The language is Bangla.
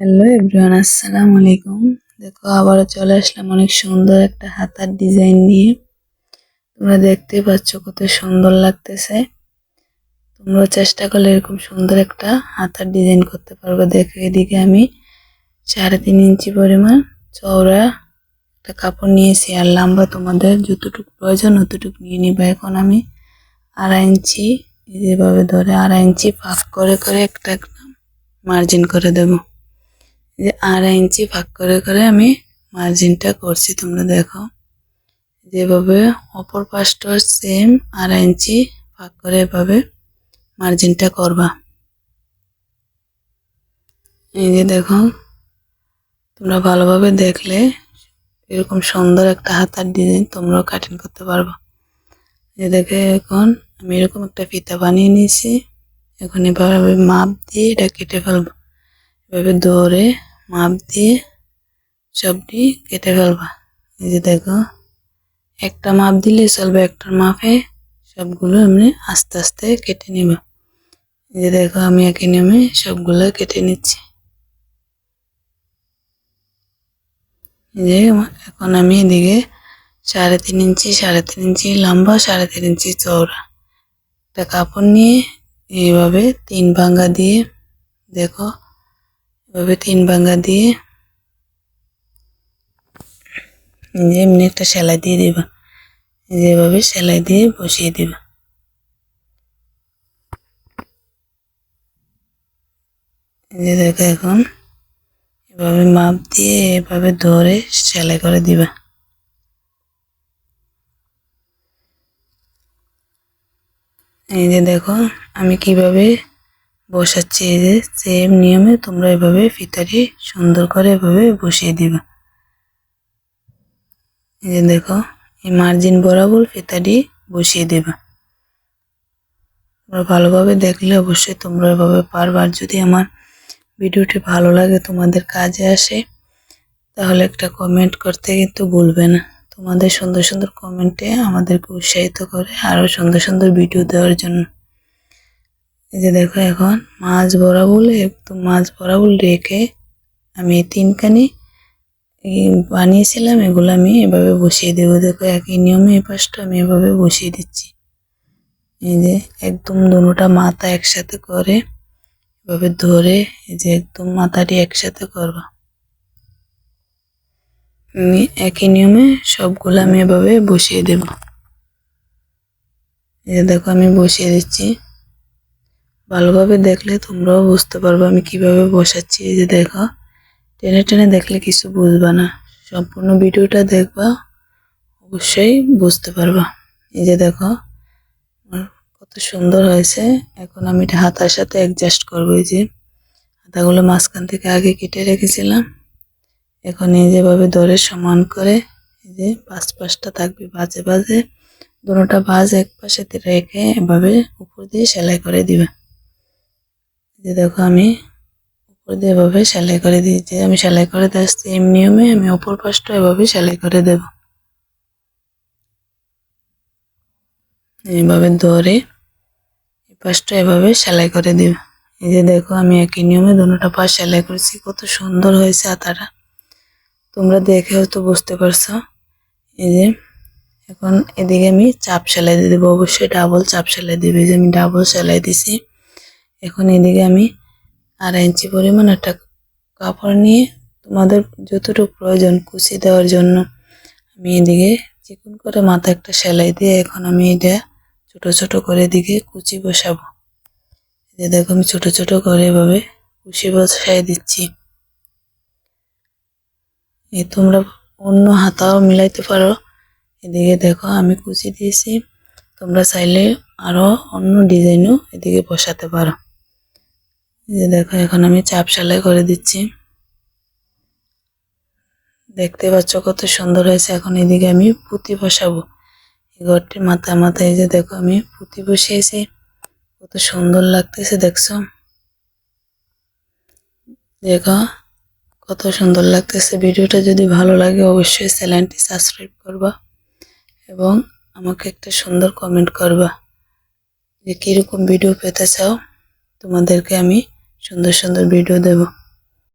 হ্যালো এভরিওয়ান, আসসালামু আলাইকুম। দেখো আবারও চলে আসলাম অনেক সুন্দর একটা হাতার ডিজাইন নিয়ে। তোমরা দেখতেই পাচ্ছ কত সুন্দর লাগতেছে। তোমরাও চেষ্টা করলে এরকম সুন্দর একটা হাতার ডিজাইন করতে পারবে। দেখো এদিকে আমি 3.5 ইঞ্চি পরিমাণ চওড়া একটা কাপড় নিয়েছি, আর লম্বা তোমাদের যতটুকু প্রয়োজন অতটুকু নিয়ে নিবা। এখন আমি 2.5 ইঞ্চি যেভাবে ধরে 2.5 ইঞ্চি ভাগ করে করে একটা মার্জিন করে দেবো। যে 2.5 ইঞ্চি ভাগ করে করে আমি মার্জিনটা করছি। তোমরা দেখো যেভাবে অপর পাশটার সেম 2.5 ইঞ্চি ভাগ করে এভাবে মার্জিনটা করবা। এই যে দেখো তোমরা ভালোভাবে দেখলে এরকম সুন্দর একটা হাতার ডিজাইন তোমরাও কাটিং করতে পারবো। যে দেখে এখন আমি এরকম একটা ফিতা বানিয়ে নিয়েছি। এখন এভাবে মাপ দিয়ে এটা কেটে ফেলবো। এভাবে ধরে মাপ দিয়ে সবটি কেটে ফেলবা। এই যে দেখো একটা মাপ দিলে চলবে, একটার মাপে সবগুলো এমনি আস্তে আস্তে কেটে নিবা। এই যে দেখো আমি একই নিয়মে সবগুলো কেটে নিচ্ছি। যে এখন আমি এদিকে 3.5 ইঞ্চি লম্বা 3.5 ইঞ্চি চওড়া একটা কাপড় নিয়ে এইভাবে 3 ভাঙ্গা দিয়ে, দেখো এভাবে 3 ভাঙ্গা দিয়ে এমনি একটা সেলাই দিয়ে দিবা। যেভাবে সেলাই দিয়ে বসিয়ে দিবা। এই যে দেখো এখন এভাবে মাপ দিয়ে এভাবে ধরে সেলাই করে দিবা। এই যে দেখো আমি কিভাবে বসাচ্ছি। এই যে সেম নিয়মে তোমরা এভাবে ফিতাটি সুন্দর করে এভাবে বসিয়ে দিবা। এই যে দেখো এই মার্জিন বরাবর ফিতাটি বসিয়ে দিবা। তোমরা ভালোভাবে দেখলে অবশ্যই তোমরা এভাবে পারবা। আর যদি আমার ভিডিওটি ভালো লাগে, তোমাদের কাজে আসে, তাহলে একটা কমেন্ট করতে কিন্তু ভুলবে না। তোমাদের সুন্দর সুন্দর কমেন্টে আমাদেরকে উৎসাহিত করে আরও সুন্দর সুন্দর ভিডিও দেওয়ার জন্য। এই যে দেখো এখন মাঝ বরাবর একদম মাঝ বরাবর রেখে আমি 3খানি বানিয়েছিলাম, এগুলো আমি এভাবে বসিয়ে দেবো। দেখো একই নিয়মে এই পাশটা আমি এভাবে বসিয়ে দিচ্ছি। এই যে একদম দুটোটা মাথা একসাথে করে এভাবে ধরে এই যে একদম মাথাটি একসাথে করবা। একই নিয়মে সবগুলো আমি এভাবে বসিয়ে দেব। এই যে দেখো আমি বসিয়ে দিচ্ছি। ভালোভাবে দেখলে তোমরাও বুঝতে পারবে আমি কিভাবে বসাচ্ছি। এই যে দেখো টেনে টেনে দেখলে কিছু বুঝবা না, সম্পূর্ণ ভিডিওটা দেখবা অবশ্যই বুঝতে পারবা। এই যে দেখো কত সুন্দর হয়েছে। এখন আমি এটা হাতার সাথে অ্যাডজাস্ট করবো। এই যে হাতাগুলো মাঝখান থেকে আগে কেটে রেখেছিলাম, এখন এই যেভাবে ধরে সমান করে এই যে পাশটা থাকবে বাজে বাজে, দুটোটা ভাঁজ এক পাশে রেখে এভাবে উপর দিয়ে সেলাই করে দিবে। যে দেখো আমি উপর দিয়ে এভাবে সেলাই করে দিয়েছি। আমি সেলাই করে দিচ্ছি এই নিয়মে আমি অপর পাশটা এভাবে সেলাই করে দেব। এইভাবে ধরে এই পাশটা এভাবে সেলাই করে দিবে। এই যে দেখো আমি একই নিয়মে দুটোটা পাশ সেলাই করেছি। কত সুন্দর হয়েছে হাতাটা, তোমরা দেখে হয়তো বুঝতে পারছো। এই যে এখন এদিকে আমি চাপ সেলাই দিয়ে দেবো, অবশ্যই ডাবল চাপ সেলাই দিবে। যে আমি ডাবল সেলাই দিছি। এখন এদিকে আমি 2.5 ইঞ্চি পরিমাণ একটা কাপড় নিয়ে তোমাদের যতটুকু প্রয়োজন কুচি দেওয়ার জন্য আমি এদিকে চিকন করে মাথা একটা সেলাই দিয়ে এখন আমি এটা ছোট ছোট করে এদিকে কুচি বসাবো। যে দেখো আমি ছোট ছোট করে এভাবে কুচি বসাই দিচ্ছি। এই তোমরা অন্য হাতাও মিলাইতে পারো। এদিকে দেখো আমি কুচি দিয়েছি, তোমরা চাইলে আরো অন্য ডিজাইনও এদিকে বসাতে পারো। এই যে দেখো এখন আমি চাপ সেলাই করে দিচ্ছি। দেখতে পাচ্ছ কত সুন্দর হয়েছে। এখন এদিকে আমি পুঁতি বসাবো এই ঘরটির মাথা মাথায়। এই যে দেখো আমি পুঁতি বসিয়েছি, কত সুন্দর লাগতেছে দেখছো। দেখো কত সুন্দর লাগতেছে। ভিডিওটা যদি ভালো লাগে অবশ্যই চ্যানেলটি সাবস্ক্রাইব করবা এবং আমাকে একটা সুন্দর কমেন্ট করবা যে কিরকম ভিডিও পেতে চাও। তোমাদেরকে আমি সুন্দর সুন্দর ভিডিও দেব।